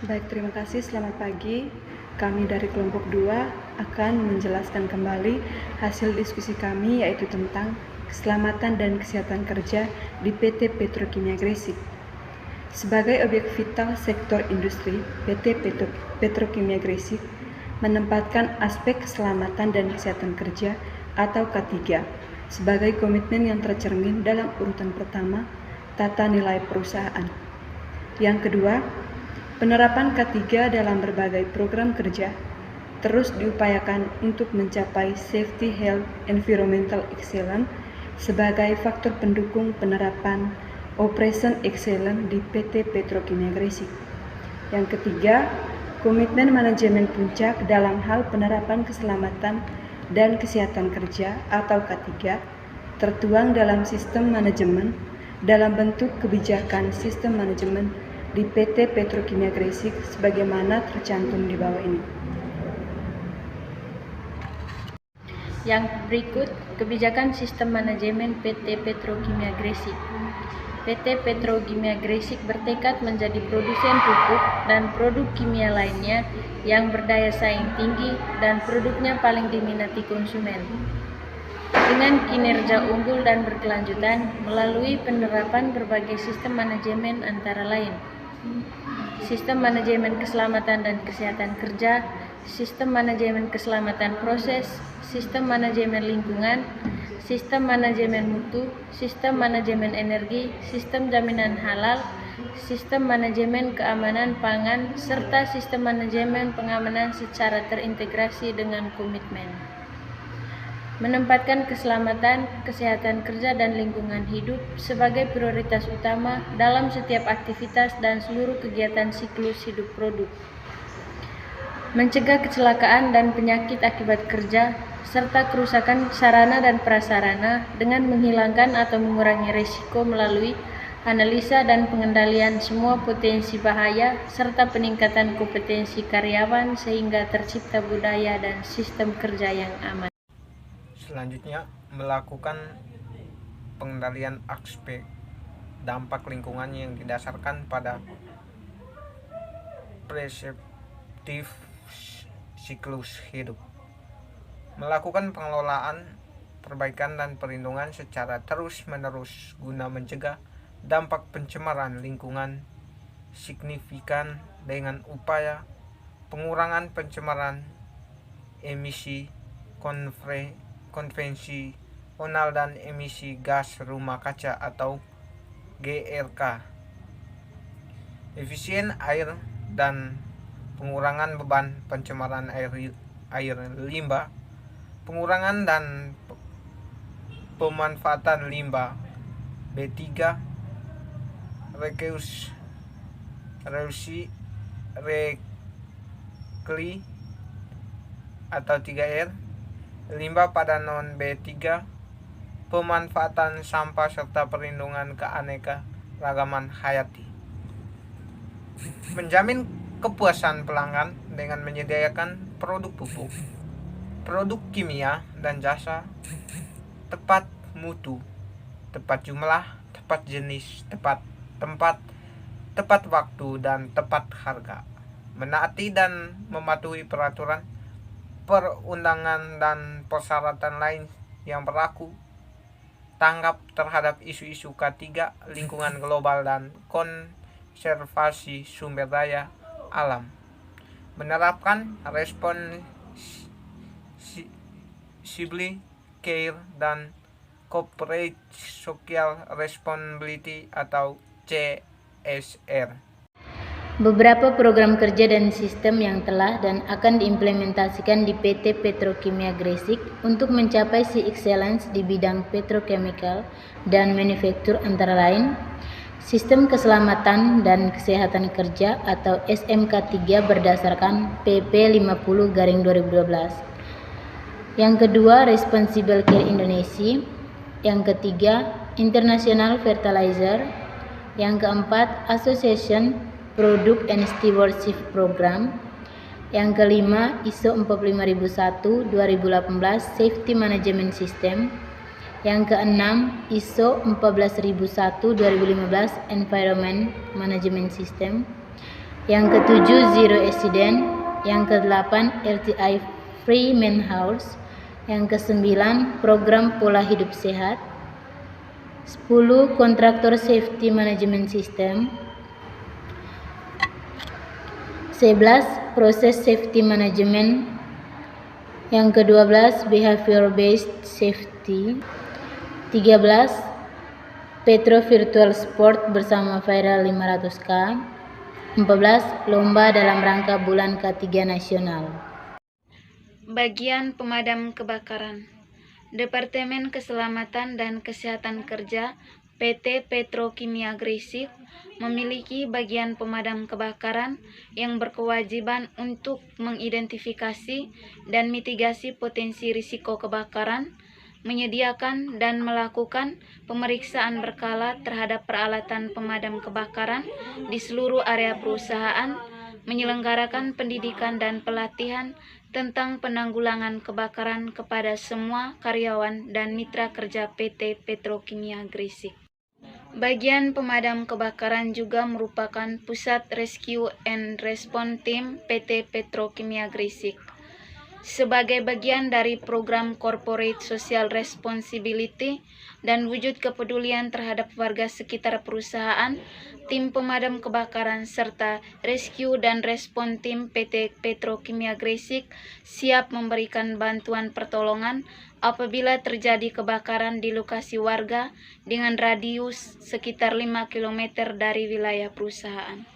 Baik, terima kasih. Selamat pagi. Kami dari kelompok 2 akan menjelaskan kembali hasil diskusi kami, yaitu tentang keselamatan dan kesehatan kerja di PT Petrokimia Gresik. Sebagai objek vital sektor industri, PT Petrokimia Gresik menempatkan aspek keselamatan dan kesehatan kerja atau K3 sebagai komitmen yang tercermin dalam urutan pertama tata nilai perusahaan. Yang kedua, penerapan K3 dalam berbagai program kerja terus diupayakan untuk mencapai safety, health, environmental excellence sebagai faktor pendukung penerapan Operation Excellence di PT Petrokimia Gresik. Yang ketiga, komitmen manajemen puncak dalam hal penerapan keselamatan dan kesehatan kerja atau K3 tertuang dalam sistem manajemen dalam bentuk kebijakan sistem manajemen di PT Petrokimia Gresik sebagaimana tercantum di bawah ini. Yang berikut, kebijakan sistem manajemen PT Petrokimia Gresik. PT Petrokimia Gresik bertekad menjadi produsen pupuk dan produk kimia lainnya yang berdaya saing tinggi dan produknya paling diminati konsumen. Dengan kinerja unggul dan berkelanjutan melalui penerapan berbagai sistem manajemen antara lain: sistem manajemen keselamatan dan kesehatan kerja, sistem manajemen keselamatan proses, sistem manajemen lingkungan, sistem manajemen mutu, sistem manajemen energi, sistem jaminan halal, sistem manajemen keamanan pangan, serta sistem manajemen pengamanan secara terintegrasi dengan komitmen menempatkan keselamatan, kesehatan kerja dan lingkungan hidup sebagai prioritas utama dalam setiap aktivitas dan seluruh kegiatan siklus hidup produk. Mencegah kecelakaan dan penyakit akibat kerja serta kerusakan sarana dan prasarana dengan menghilangkan atau mengurangi risiko melalui analisa dan pengendalian semua potensi bahaya serta peningkatan kompetensi karyawan sehingga tercipta budaya dan sistem kerja yang aman. Selanjutnya, melakukan pengendalian aspek dampak lingkungan yang didasarkan pada preseptif siklus hidup. Melakukan pengelolaan, perbaikan dan perlindungan secara terus-menerus guna mencegah dampak pencemaran lingkungan signifikan dengan upaya pengurangan pencemaran emisi konvensional dan emisi gas rumah kaca atau GRK, efisien air dan pengurangan beban pencemaran air limbah, pengurangan dan pemanfaatan limbah B3, reduksi rekli atau 3R, limbah pada non B3, pemanfaatan sampah serta perlindungan keanekaragaman hayati. Menjamin kepuasan pelanggan dengan menyediakan produk pupuk, produk kimia dan jasa tepat mutu, tepat jumlah, tepat jenis, tepat tempat, tepat waktu dan tepat harga. Menaati dan mematuhi peraturan perundangan dan persyaratan lain yang berlaku, tanggap terhadap isu-isu K3 lingkungan global dan konservasi sumber daya alam, menerapkan responsible care dan corporate social responsibility atau CSR. Beberapa program kerja dan sistem yang telah dan akan diimplementasikan di PT Petrokimia Gresik untuk mencapai excellence di bidang petrochemical dan manufaktur antara lain: sistem keselamatan dan kesehatan kerja atau SMK3 berdasarkan PP 50/2012. Yang kedua, Responsible Care Indonesia. Yang ketiga, International Fertilizer. Yang keempat, Association Product and Stewardship Program. Yang kelima, ISO 45001-2018 Safety Management System. Yang keenam, ISO 14001-2015 Environment Management System. Yang ke-7 zero accident. Yang ke-8 LTI free man house. Yang ke-9 program pola hidup sehat. 10 kontraktor safety management system. 11 proses safety management. Yang ke-12 behavior based safety. 13 Petro virtual sport bersama viral 500k. 14 lomba dalam rangka bulan K3 nasional. Bagian pemadam kebakaran. Departemen Keselamatan dan Kesehatan Kerja PT Petrokimia Gresik memiliki bagian pemadam kebakaran yang berkewajiban untuk mengidentifikasi dan mitigasi potensi risiko kebakaran, menyediakan dan melakukan pemeriksaan berkala terhadap peralatan pemadam kebakaran di seluruh area perusahaan, menyelenggarakan pendidikan dan pelatihan tentang penanggulangan kebakaran kepada semua karyawan dan mitra kerja PT Petrokimia Gresik. Bagian pemadam kebakaran juga merupakan pusat Rescue and Response Team PT Petrokimia Gresik. Sebagai bagian dari program Corporate Social Responsibility dan wujud kepedulian terhadap warga sekitar perusahaan, tim pemadam kebakaran serta Rescue dan Respon Tim PT Petrokimia Gresik siap memberikan bantuan pertolongan apabila terjadi kebakaran di lokasi warga dengan radius sekitar 5 km dari wilayah perusahaan.